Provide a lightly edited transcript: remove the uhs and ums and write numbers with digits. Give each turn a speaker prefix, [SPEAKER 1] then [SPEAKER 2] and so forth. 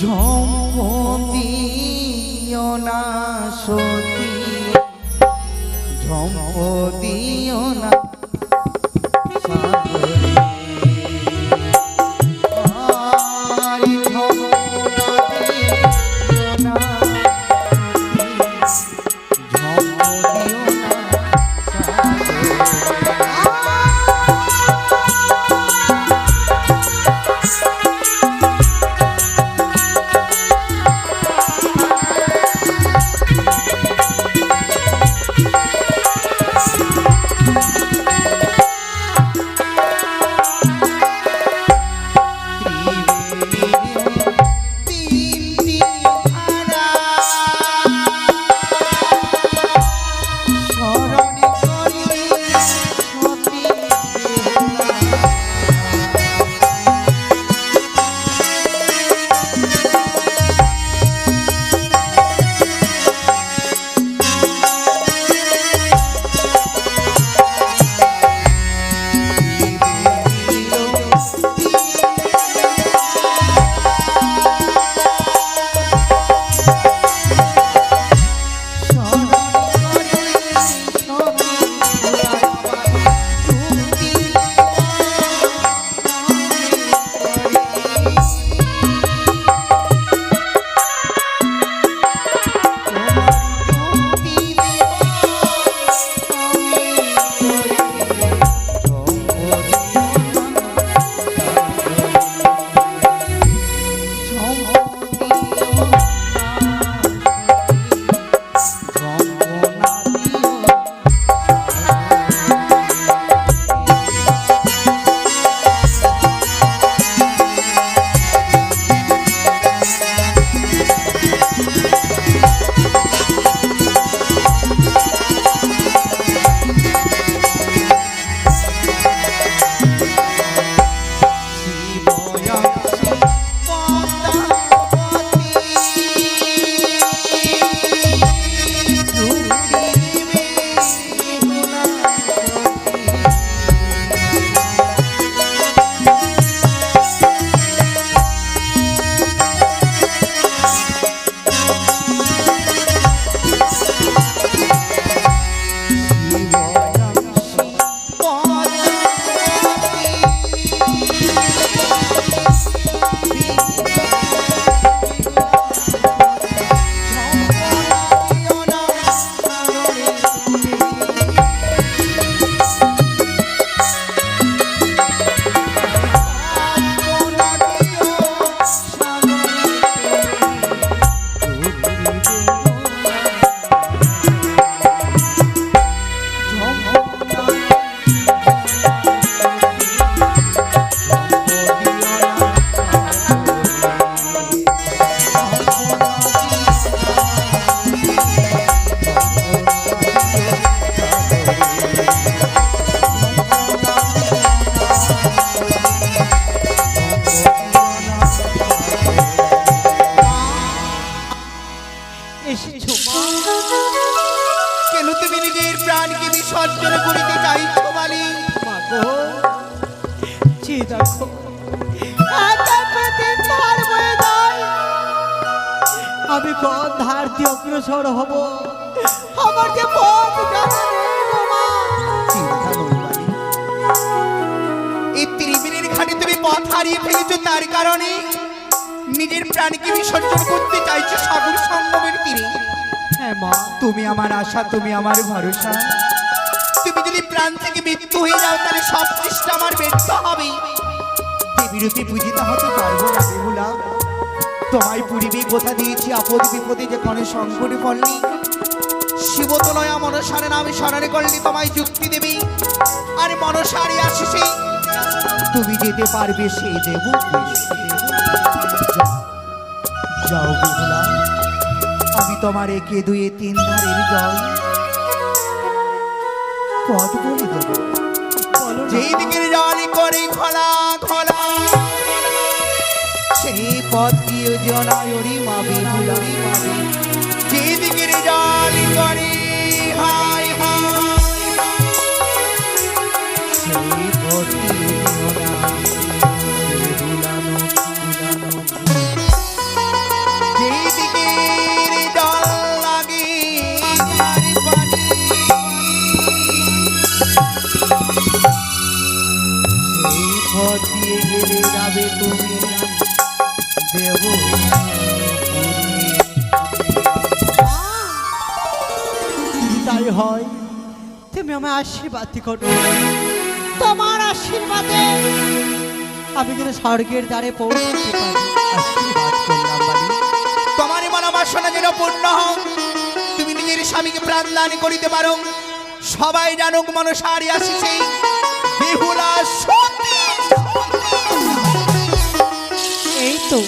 [SPEAKER 1] ঝম্পদিও না সতী ঝম্পদিও না কেন তুমি নিজের প্রাণকে বিসর্জন করিতে চাইছো মালি?
[SPEAKER 2] আমি কোন ধার দিয়ে অগ্রসর হব? আমার যে পথ জানা নেই গো মা।
[SPEAKER 1] চিন্তা করো মালি, এই ত্রিবেণীর ঘাটে তুমি পথ হারিয়ে ফেলেছো, তার কারণে নিজের প্রাণকে বিসর্জন করতে চাইছো সাগর সঙ্গমের তীরে।
[SPEAKER 2] হ্যাঁ মা,
[SPEAKER 1] তুমি আমার আশা, তুমি আমার ভরসা। তুমি যদি প্রাণ থেকে মৃত্যু হয়ে যাও তাহলে সব চেষ্টা আমার ব্যর্থ হবে। দেবীরূপে পূজিত হতে পারবো না বেহুলা। তোমায় পূর্বে কথা দিয়েছি, আপদ বিপদে যে কোনো সংকটে পড়লি শিবতলয়া মনসারে নামে স্মরণে করলে তোমায় যুক্তি দেবে, আর মনসারে আসিসে তুমি যেতে পারবে সেই দেব। যাও বেহুলা, আমি তোমার একে দুয়ে তিন ধারের জল পথ বলে দেব। যেই দিকের জল করে খোলা খোলা সেই পথ দিয়ে জনায়রি মা বেহুলা। যেই দিকের জল করে হায় হায় সেই পথ দিয়ে
[SPEAKER 2] পথ দিয়ে গেলে যাবে তুমি দেব যদি তাই হয় তুমি আমায় আশীর্বাদ করো। তোমার আশীর্বাদে আমি যেন স্বর্গের দ্বারে পৌঁছতে পারি।
[SPEAKER 1] আশীর্বাদ করলাম বালি, তোমার মনোবাসনা যেন পূর্ণ হোক, তুমি নিজের স্বামীকে প্রাণ দান করিতে পারো। সবাই জানুক মনসারি আসিছে বেহুলা সতী।
[SPEAKER 2] এই তো